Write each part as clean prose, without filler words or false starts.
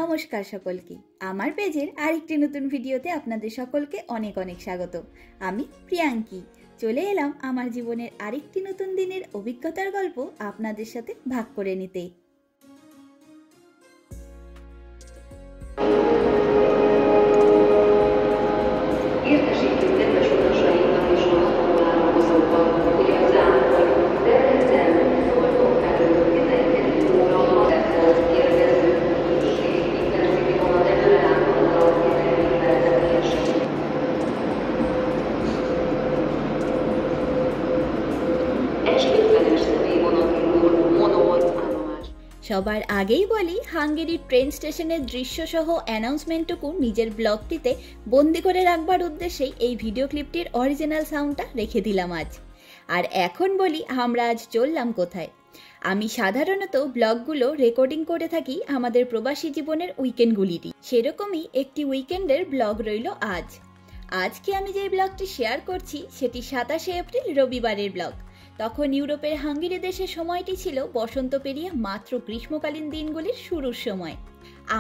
নমস্কার সকলকে, আমার পেজের আরেকটি নতুন ভিডিওতে আপনাদের সকলকে অনেক অনেক স্বাগত। আমি প্রিয়াঙ্কি চলে এলাম আমার জীবনের আরেকটি নতুন দিনের অভিজ্ঞতার গল্প আপনাদের সাথে ভাগ করে নিতে। সবার আগেই বলি, হাঙ্গেরির ট্রেন স্টেশনের দৃশ্য সহ অ্যানাউন্সমেন্টটুকু নিজের ব্লগটিতে বন্দি করে রাখবার উদ্দেশ্যেই এই ভিডিও ক্লিপটির অরিজিনাল সাউন্ডটা রেখে দিলাম আজ। আর এখন বলি আমরা আজ চললাম কোথায়। আমি সাধারণত ব্লগগুলো রেকর্ডিং করে থাকি আমাদের প্রবাসী জীবনের উইকেন্ডগুলিরই, সেরকমই একটি উইকেন্ডের ব্লগ রইল আজ। আজকে আমি যে ব্লগটি শেয়ার করছি সেটি 27শে এপ্রিল রবিবারের ব্লগ। তখন ইউরোপের হাঙ্গেরি দেশের সময়টি ছিল বসন্ত পেরিয়ে মাত্র গ্রীষ্মকালীন দিনগুলির শুরুর সময়।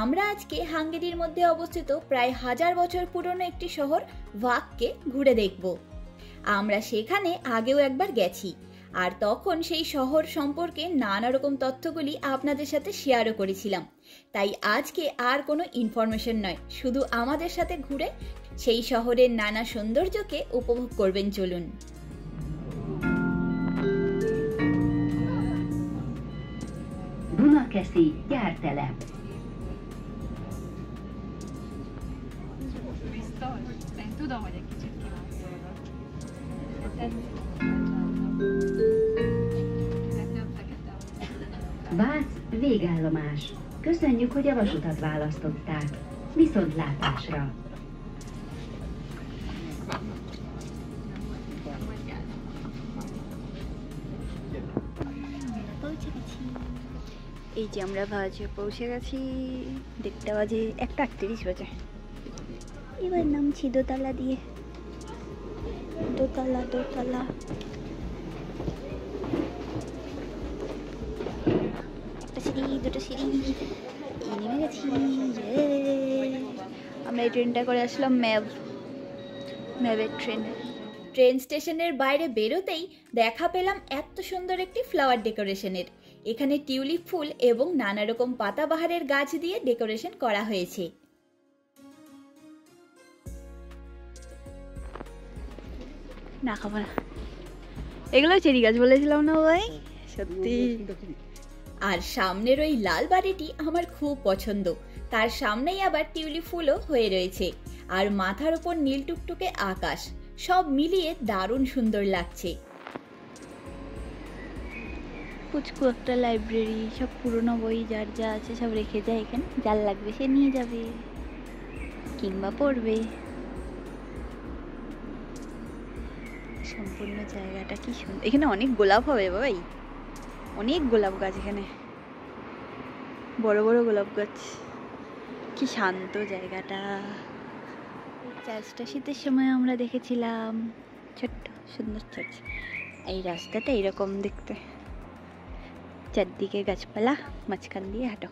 আমরা আজকে হাঙ্গেরির মধ্যে অবস্থিত প্রায় 1000 বছর পুরনো একটি শহর ভাগকে ঘুরে দেখব। আমরা সেখানে আগেও একবার গেছি, আর তখন সেই শহর সম্পর্কে নানা রকম তথ্যগুলি আপনাদের সাথে শেয়ারও করেছিলাম। তাই আজকে আর কোনো ইনফরমেশন নয়, শুধু আমাদের সাথে ঘুরে সেই শহরের নানা সৌন্দর্যকে উপভোগ করবেন। চলুন। Dunakeszi gyártelep. Biztos? Én tudom, hogy egy kicsit Vác végállomás. Köszönjük, hogy a vasutat választották. Viszontlátásra! এই যে আমরা ভাজে পৌঁছে গেছি। দেখতে বাজে 1:38 বাজে। এবার নামছি দোতলা দিয়ে। দোতলা একটা সিঁড়ি, দুটো সিঁড়ি, নেমে গেছি। আমরা এই ট্রেনটা করে আসলাম ম্যাভের ট্রেন স্টেশনের বাইরে বেরোতেই দেখা পেলাম এত সুন্দর একটি ফ্লাওয়ার ডেকোরেশনের। এখানে টিউলিপ ফুল এবং নানা রকম পাতাবাহারের গাছ দিয়ে ডেকোরেশন করা হয়েছে। না খাবো না, এগুলো চেরি গাছ বলেছিলাম না ভাই, সত্যি। আর সামনের ওই লাল বাড়িটি আমার খুব পছন্দ, তার সামনেই আবার টিউলিপ ফুলও হয়ে রয়েছে, আর মাথার উপর নীল টুকটুকে আকাশ, সব মিলিয়ে দারুণ সুন্দর লাগছে। পুচকু একটা লাইব্রেরি, সব পুরনো বই যার যা আছে সব রেখে যায় এখানে, যার লাগবে সে নিয়ে যাবে কিংবা পড়বে। সম্পূর্ণ জায়গাটা কি সুন্দর। এখানে অনেক গোলাপ হবে ভাই, অনেক গোলাপ গাছ, এখানে বড় বড় গোলাপ গাছ। কি শান্ত জায়গাটা। চার্চটা শীতের সময় আমরা দেখেছিলাম, ছোট্ট সুন্দর চার্চ। এই রাস্তাটা এরকম দেখতে, চারদিকে গাছপালা, মাঝখান দিয়ে হাঁটো।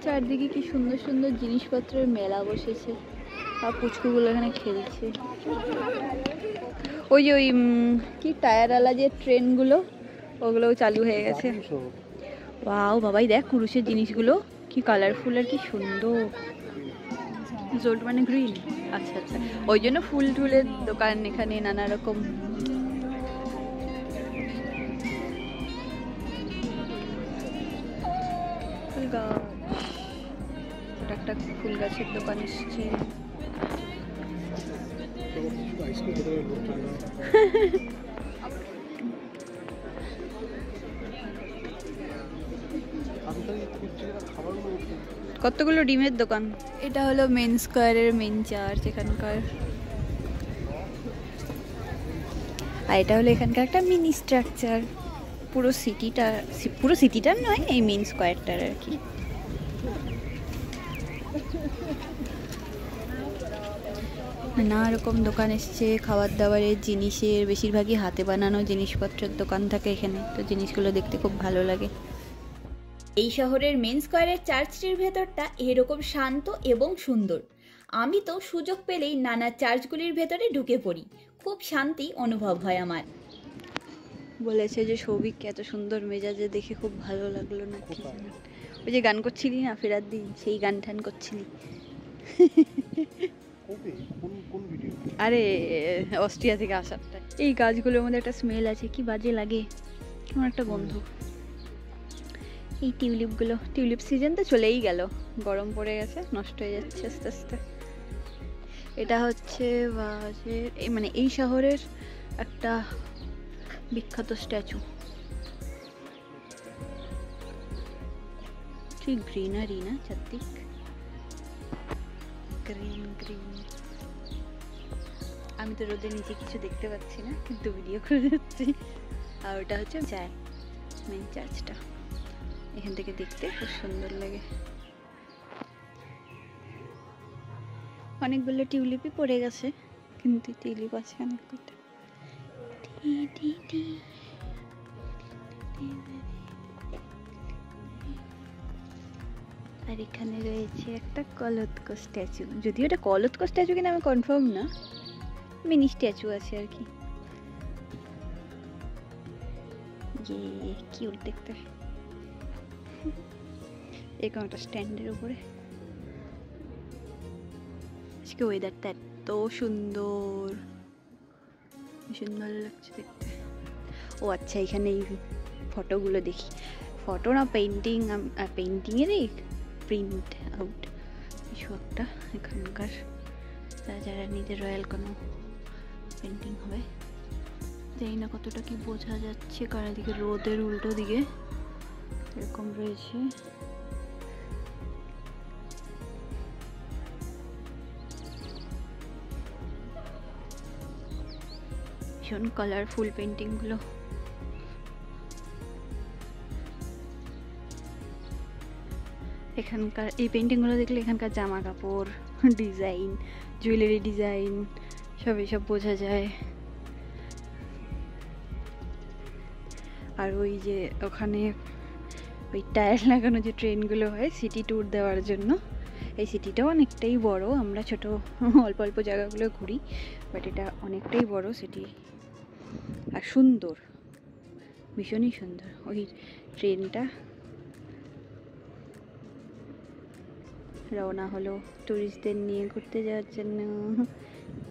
চারদিকে কি সুন্দর সুন্দর জিনিসপত্রের মেলা বসেছে, আর পুচকুগুলো এখানে খেলছে। ওই যে ওই কি টায়ারওয়ালা যে ট্রেনগুলো, ওগুলোও চালু হয়ে গেছে। ওয়াও বাবাই দেখ কুরুশের জিনিসগুলো কি কালারফুল আর কি সুন্দর। জোল্ড মানে গ্রিন, আচ্ছা আচ্ছা, ওই জন্য ফুল টুলের দোকান এখানে নানা রকম। ফুল গাছ, একটা ফুল গাছের দোকান এসছে। কতগুলো ডিমের দোকান। এটা হলো মেন স্কোয়ারের মেন চার্চ এখানকার, আর এটা হলো এখানকার একটা মিনি স্ট্রাকচার। পুরো সিটিটার নয়, এই মেন স্কোয়ারটার আর কি। নানা রকম দোকান এসছে খাবার দাবারের জিনিসের, বেশিরভাগই হাতে বানানো জিনিসপত্রের দোকান থাকে এখানে, তো জিনিসগুলো দেখতে খুব ভালো লাগে। এই শহরের মেন স্কয়ারের চার্চটির ভেতরটা এরকম শান্ত এবং সুন্দর। আমি তো সুযোগ পেলেই নানা চার্চগুলির ভেতরে ঢুকে পড়ি, খুব শান্তি অনুভব হয় আমার। বলেছে যে সৌভিককে এত সুন্দর মেজাজে দেখে খুব ভালো লাগলো না। ওই যে গান করছিলি না ফেরার দিন, সেই গান ঠান করছিলি। আরে অস্ট্রিয়া থেকে আসারটা। এই গাছগুলোর মধ্যে একটা স্মেল আছে, কি বাজে লাগে, কেমন একটা গন্ধ। এই টিউলিপগুলো, টিউলিপ সিজন তো চলেই গেল, গরম পড়ে গেছে, নষ্ট হয়ে যাচ্ছে আস্তে আস্তে। এটা হচ্ছে মানে এই শহরের একটা বিখ্যাত স্ট্যাচু। ঠিক গ্রিনারি না চারদিক, গ্রিন গ্রিন। আমি তো রোদের নিচে কিছু দেখতে পাচ্ছি না, কিন্তু ভিডিও করে যাচ্ছি। আর ওটা হচ্ছে মেন চার্চটা, এখান থেকে দেখতে খুব সুন্দর লাগে। অনেকগুলো টিউলিপই পড়ে গেছে, কিন্তু টিউলিপ আছে অনেকগুলো। আর এখানে রয়েছে একটা কলতকো স্ট্যাচু, যদিও এটা কলতকো স্ট্যাচু কিনা আমি কনফার্ম না, মিনি স্ট্যাচু আছে আর কি। কিউট দেখতে, এরকম একটা স্ট্যান্ডের উপরে। আজকে ওয়েদারটা এত সুন্দর, ভীষণ ভালো লাগছে দেখতে। ও আচ্ছা, এখানে এই ফটোগুলো দেখি, ফটো না পেন্টিং, পেন্টিংয়েরই প্রিন্ট আউট কিছু একটা এখানকার, যারা নিজের রয়্যাল কোনো পেন্টিং হবে। জানি না কতটা কি বোঝা যাচ্ছে, কার দিকে রোদের উল্টো দিকে এরকম রয়েছে। ভীষণ কালারফুল পেন্টিংগুলো। এখানকার এই পেন্টিংগুলো দেখলে এখানকার জামা কাপড় ডিজাইন, জুয়েলারি ডিজাইন সব এসব বোঝা যায়। আর ওই যে ওখানে ওই টায়ার লাগানো যে ট্রেনগুলো হয় সিটি ট্যুর দেওয়ার জন্য, এই সিটিটাও অনেকটাই বড়। আমরা ছোট অল্প অল্প জায়গাগুলো ঘুরি, বাট এটা অনেকটাই বড় সিটি, আর সুন্দর, ভীষণই সুন্দর। ওই ট্রেনটা রওনা হলো টুরিস্টদের নিয়ে ঘুরতে যাওয়ার জন্য।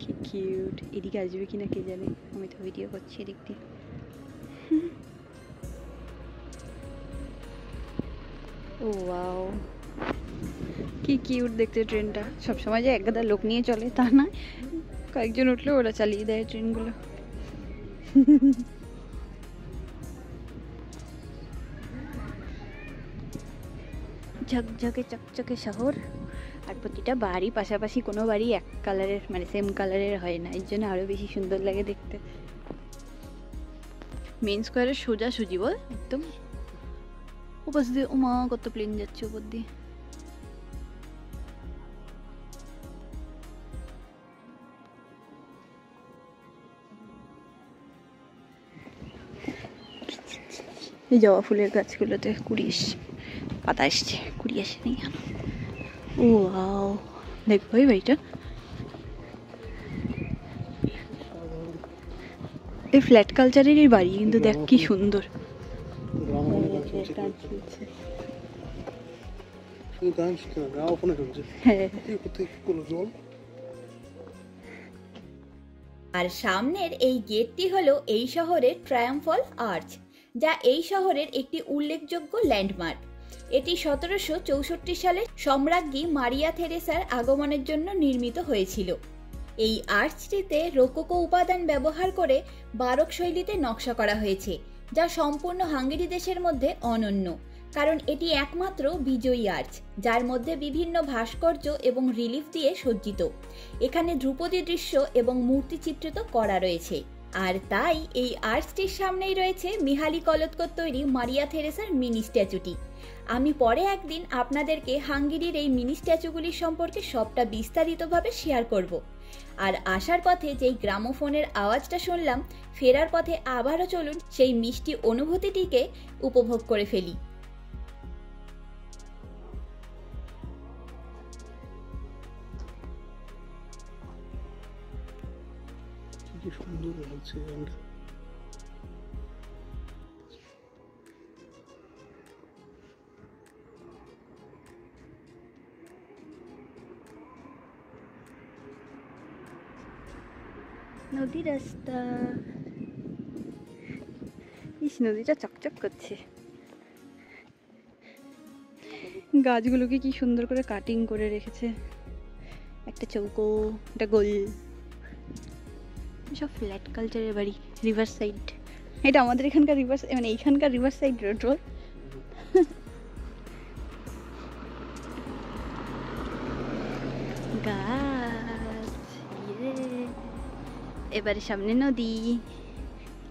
কি কিউট। এদিকে আসবে কিনা কে জানে, আমি তো ভিডিও করছি এদিক দিয়ে। ও ওয়াও, কি কিউট দেখতে ট্রেনটা। সবসময় যে একগাদা লোক নিয়ে চলে তা না, কয়েকজন উঠলে ওরা চালিয়ে দেয় ট্রেনগুলো। ঝকঝকে চকচকে শহর, আর প্রতিটা বাড়ি পাশাপাশি, কোনো বাড়ি এক কালারের মানে সেম কালারের হয় না, এর জন্য আরো বেশি সুন্দর লাগে দেখতে। মেন স্কোয়ারের সোজাসুজি বল একদম উপর দিয়ে। উমা কত প্লেন যাচ্ছে উপর দিয়ে। এই জবা ফুলের গাছগুলোতে কুড়ি এসছে, পাতা এসছে, কুড়ি আসেনি কেন। ও ওয়াও, দেখবো এই বাড়িটা, এই ফ্ল্যাট কালচারেরই বাড়ি, কিন্তু দেখ কি সুন্দর। আর সামনের এই গেটটি হলো এই শহরের ট্রায়াম্ফল আর্চ, যা এই শহরের একটি উল্লেখযোগ্য ল্যান্ডমার্ক। এটি 1764 সালে সম্রাজ্ঞী মারিয়া থেরেসার আগমনের জন্য নির্মিত হয়েছিল। এই আর্চটিতে রোকোকো উপাদান ব্যবহার করে বারোক শৈলীতে নকশা করা হয়েছে, যা সম্পূর্ণ হাঙ্গেরি দেশের মধ্যে অনন্য, কারণ এটি একমাত্র বিজয়ী আর্চ যার মধ্যে বিভিন্ন ভাস্কর্য এবং রিলিফ দিয়ে সজ্জিত। এখানে ধ্রুপদী দৃশ্য এবং মূর্তি চিত্রিত করা রয়েছে। আর তাই এই আর্চটির সামনেই রয়েছে মিহালি কলতকোর তৈরি মারিয়া থেরেসার মিনি স্ট্যাচুটি। আমি পরে একদিন আপনাদেরকে হাঙ্গেরির এই মিনি স্ট্যাচুগুলির সম্পর্কে সবটা বিস্তারিতভাবে শেয়ার করব। আর আসার পথে যেই গ্রামোফোনের আওয়াজটা শুনলাম, ফেরার পথে আবারও চলুন সেই মিষ্টি অনুভূতিটিকে উপভোগ করে ফেলি। দূরে হচ্ছে জায়গাটা। নদী রাস্তা, ইস নদীটা চকচক করছে। গাছগুলোকে কি সুন্দর করে কাটিং করে রেখেছে, একটা চৌকো, একটা গোল, সব ফ্ল্যাট কালচারের বাড়ি। রিভার সাইড, এটা আমাদের এখানকার রিভার, মানে এইখানকার রিভার সাইড রোড। গাছ, এবারে সামনে নদী,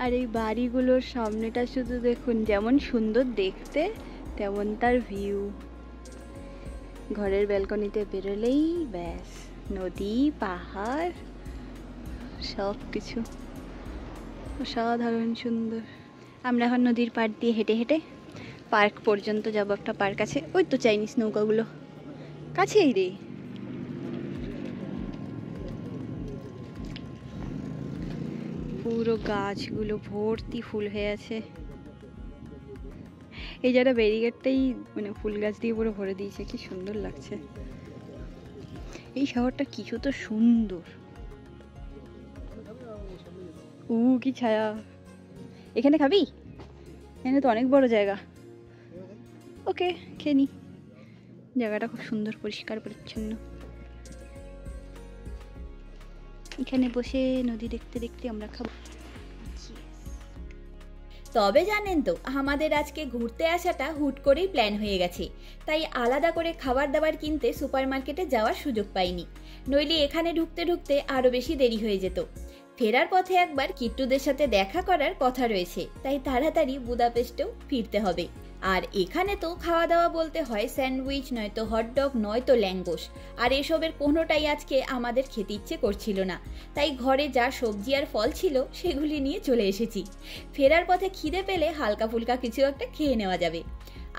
আর এই বাড়িগুলোর সামনেটা শুধু দেখুন, যেমন সুন্দর দেখতে তেমন তার ভিউ। ঘরের ব্যালকনিতে বেরোলেই ব্যাস নদী, পাহাড়, সব কিছু অসাধারণ সুন্দর। আমরা এখন নদীর পাড় দিয়ে হেঁটে হেঁটে পার্ক পর্যন্ত যাবো। একটা পার্ক আছে, ওই তো চাইনিজ নৌকাগুলো কাছেই রে। পুরো গাছগুলো ভর্তি ফুল হয়ে আছে। এই যারা ব্যারিকেডটাই মানে ফুল গাছ দিয়ে পুরো ভরে দিয়েছে, কি সুন্দর লাগছে। এই শহরটা কিছু তো সুন্দর। কি ছায়া। এখানে খাবি? এখানে তো অনেক বড় জায়গা। ওকে, খেয়ে নি। জায়গাটা খুব সুন্দর, পরিষ্কার পরিচ্ছন্ন। এখানে বসে নদী দেখতে দেখতে আমরা খাবো। তবে জানেন তো, আমাদের আজকে ঘুরতে আসাটা হুট করেই প্ল্যান হয়ে গেছে, তাই আলাদা করে খাবার দাবার কিনতে সুপারমার্কেটে যাওয়ার সুযোগ পাইনি, নইলে এখানে ঢুকতে ঢুকতে আরও বেশি দেরি হয়ে যেত। ফেরার পথে একবার কিট্টুদের সাথে দেখা করার কথা রয়েছে, তাই তাড়াতাড়ি বুদাপেস্টেও ফিরতে হবে। আর এখানে তো খাওয়া দাওয়া বলতে হয় স্যান্ডউইচ, নয়তো হটডগ, নয়তো ল্যাঙ্গোস, আর এসবের কোনোটাই আজকে আমাদের খেতে ইচ্ছে করছিল না, তাই ঘরে যা সবজি আর ফল ছিল সেগুলি নিয়ে চলে এসেছি। ফেরার পথে খিদে পেলে হালকা ফুলকা কিছু একটা খেয়ে নেওয়া যাবে।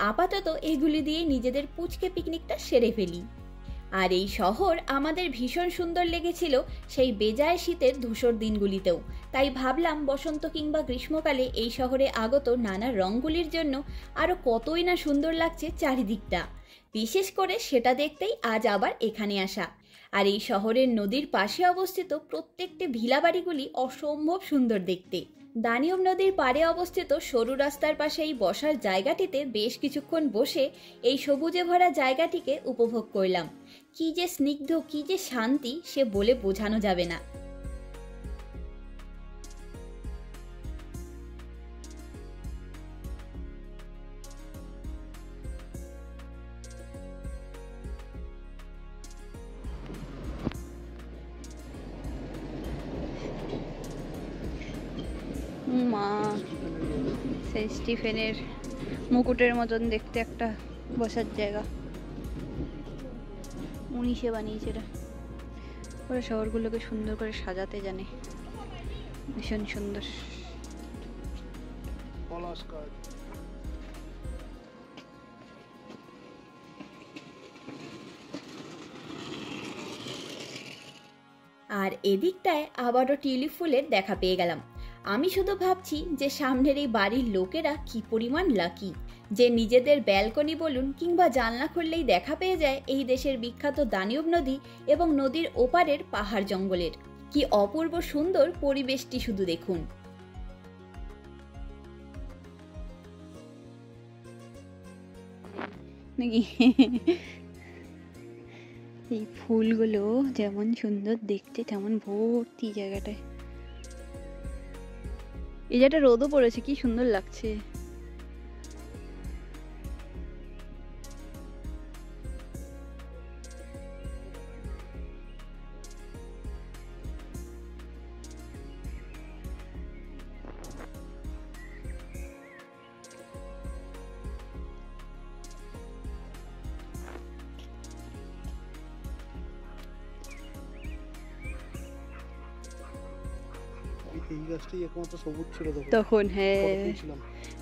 আপাতত এগুলি দিয়ে নিজেদের পুচকে পিকনিকটা সেরে ফেলি। আর এই শহর আমাদের ভীষণ সুন্দর লেগেছিল সেই বেজায় শীতের ধূসর দিনগুলিতেও, তাই ভাবলাম বসন্ত কিংবা গ্রীষ্মকালে এই শহরে আগত নানা রঙগুলির জন্য আরও কতই না সুন্দর লাগছে চারিদিকটা। বিশেষ করে সেটা দেখতেই আজ আবার এখানে আসা। আর এই শহরের নদীর পাশে অবস্থিত প্রত্যেকটি ভিলা বাড়িগুলি অসম্ভব সুন্দর দেখতে। দানিয়ম নদীর পাড়ে অবস্থিত সরু রাস্তার পাশে এই বসার জায়গাটিতে বেশ কিছুক্ষণ বসে এই সবুজে ভরা জায়গাটিকে উপভোগ করলাম। কি যে স্নিগ্ধ, কি যে শান্তি, সে বলে বোঝানো যাবে না। মা, সেই স্টিফেনের মুকুটের মতন দেখতে একটা বসার জায়গা, উনি সে বানিয়েছে এটা। ওরা শহরগুলোকে সুন্দর করে সাজাতে জানে, ভীষণ সুন্দর। আর এদিকটায় আবারও টিউলিপ ফুলের দেখা পেয়ে গেলাম। আমি শুধু ভাবছি যে সামনের এই বাড়ির লোকেরা কি পরিমাণ লাকি, যে নিজেদের ব্যালকনি বলুন কিংবা জানলা খুললেই দেখা পেয়ে যায় এই দেশের বিখ্যাত দানিয়ব নদী এবং নদীর ওপারের পাহাড় জঙ্গলের। কি অপূর্ব সুন্দর পরিবেশটি শুধু দেখুন। নাকি এই ফুলগুলো যেমন সুন্দর দেখতে তেমন ভর্তি জায়গাটায়। এই জায়গাটা রোদও পড়েছে, কি সুন্দর লাগছে। এই গাছটাই একমাত্র সবুজ ছিল তখন। হ্যাঁ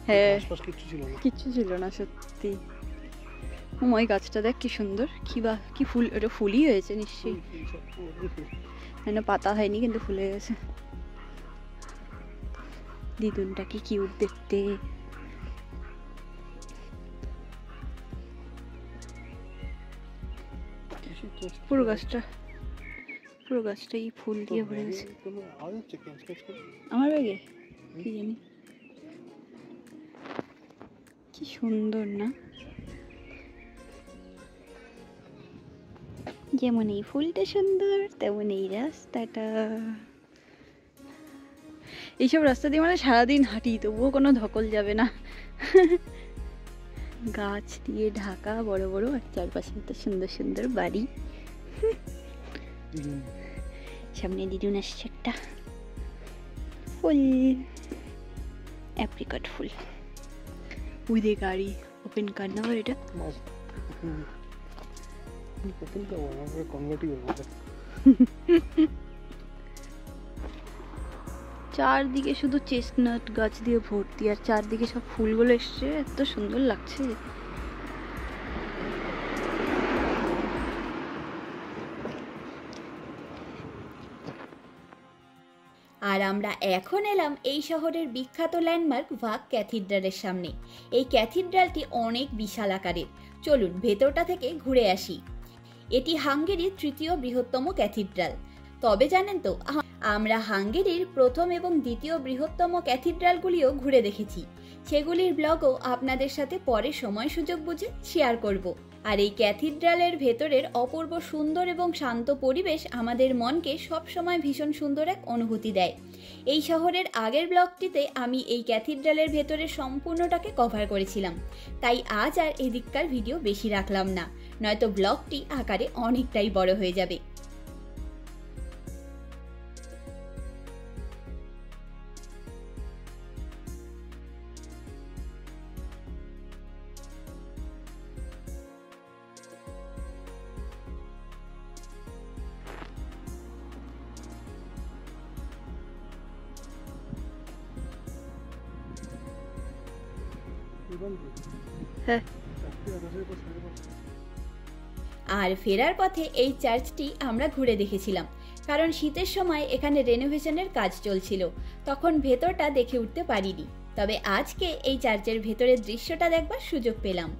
হ্যাঁ, আশপাশ কিচ্ছু ছিল না, কিচ্ছু ছিল না সত্যি। ওই গাছটা দেখ কি সুন্দর, কি ফুল, ওটা ফুলই হয়েছে নিশ্চয়ই, না পাতা হয়নি কিন্তু ফুলে গেছে। দিদুনটা কি কিউট দেখতে। পুরো গাছটাই ফুল দিয়ে ভরে গেছে। আমার ব্যাগে কি জানি, কি সুন্দর না? যেমন এই ফুলটা সুন্দর তেমন এই রাস্তাটা। এইসব রাস্তা দিয়ে মানে সারাদিন হাঁটি, তবুও কোনো ধকল যাবে না। গাছ দিয়ে ঢাকা বড় বড়, আর চারপাশে তো সুন্দর সুন্দর বাড়ি। সামনে দিদুন আসছে একটা ফুল, অ্যাপ্রিকট ফুল। ওই দে গাড়ি ওপেন কার না এটা। চারদিকে শুধু চেস্টনাট গাছ দিয়ে ভর্তি, আর চারদিকে সব ফুলগুলো এসছে, এত সুন্দর লাগছে। আর আমরা এখন এলাম এই শহরের বিখ্যাত ল্যান্ডমার্ক ভাগ ক্যাথিড্রালের সামনে। এই ক্যাথিড্রালটি অনেক বিশাল আকারের। চলুন ভেতরটা থেকে ঘুরে আসি। এটি হাঙ্গেরির তৃতীয় বৃহত্তম ক্যাথিড্রাল। তবে জানেন তো, আমরা হাঙ্গেরির প্রথম এবং দ্বিতীয় বৃহত্তম ক্যাথিড্রালগুলিও ঘুরে দেখেছি। সেগুলির ব্লগও আপনাদের সাথে পরে সময় সুযোগ বুঝে শেয়ার করব। আর এই ক্যাথিড্রালের ভেতরের অপূর্ব সুন্দর এবং শান্ত পরিবেশ আমাদের মনকে সবসময় ভীষণ সুন্দর এক অনুভূতি দেয়। এই শহরের আগের ব্লগটিতে আমি এই ক্যাথিড্রালের ভেতরের সম্পূর্ণটাকে কভার করেছিলাম, তাই আজ আর এদিককার ভিডিও বেশি রাখলাম না, নয়তো ব্লগটি আকারে অনেকটাই বড় হয়ে যাবে। হ্যাঁ, আর ফেরার পথে এই চার্চটি আমরা ঘুরে দেখেছিলাম, কারণ শীতের সময় এখানে রেনোভেশনের কাজ চলছিল, তখন ভেতরটা দেখে উঠতে পারিনি। তবে আজকে এই চার্চের ভেতরের দৃশ্যটা দেখবার সুযোগ পেলাম।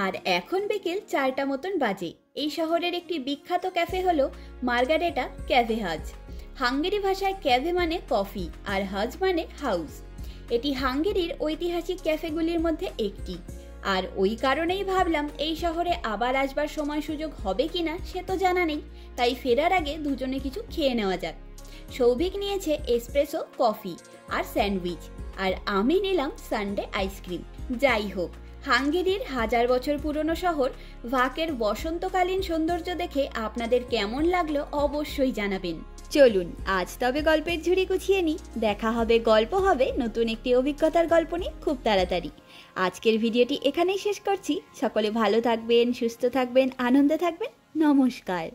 আর এখন বিকেল 4টা মতন বাজে। এই শহরের একটি বিখ্যাত ক্যাফে হলো মার্গারেটা ক্যাফে হাজ। হাঙ্গেরি ভাষায় ক্যাফে মানে কফি আর হাজ মানে হাউস। এটি হাঙ্গেরির ঐতিহাসিক ক্যাফেগুলির মধ্যে একটি। আর ওই কারণেই ভাবলাম এই শহরে আবার আসবার সময় সুযোগ হবে কিনা সে তো জানা নেই, তাই ফেরার আগে দুজনে কিছু খেয়ে নেওয়া যাক। সৌভিক নিয়েছে এসপ্রেসো কফি আর স্যান্ডউইচ, আর আমি নিলাম সানডে আইসক্রিম। যাই হোক, হাঙ্গেরির 1000 বছর পুরনো শহর ভাকের বসন্তকালীন সৌন্দর্য দেখে আপনাদের কেমন লাগলো অবশ্যই জানাবেন। চলুন আজ তবে গল্পের ঝুড়ি গুছিয়ে নিই। দেখা হবে, গল্প হবে নতুন একটি অভিজ্ঞতার গল্প নিয়ে খুব তাড়াতাড়ি। আজকের ভিডিওটি এখানেই শেষ করছি। সকলে ভালো থাকবেন, সুস্থ থাকবেন, আনন্দে থাকবেন। নমস্কার।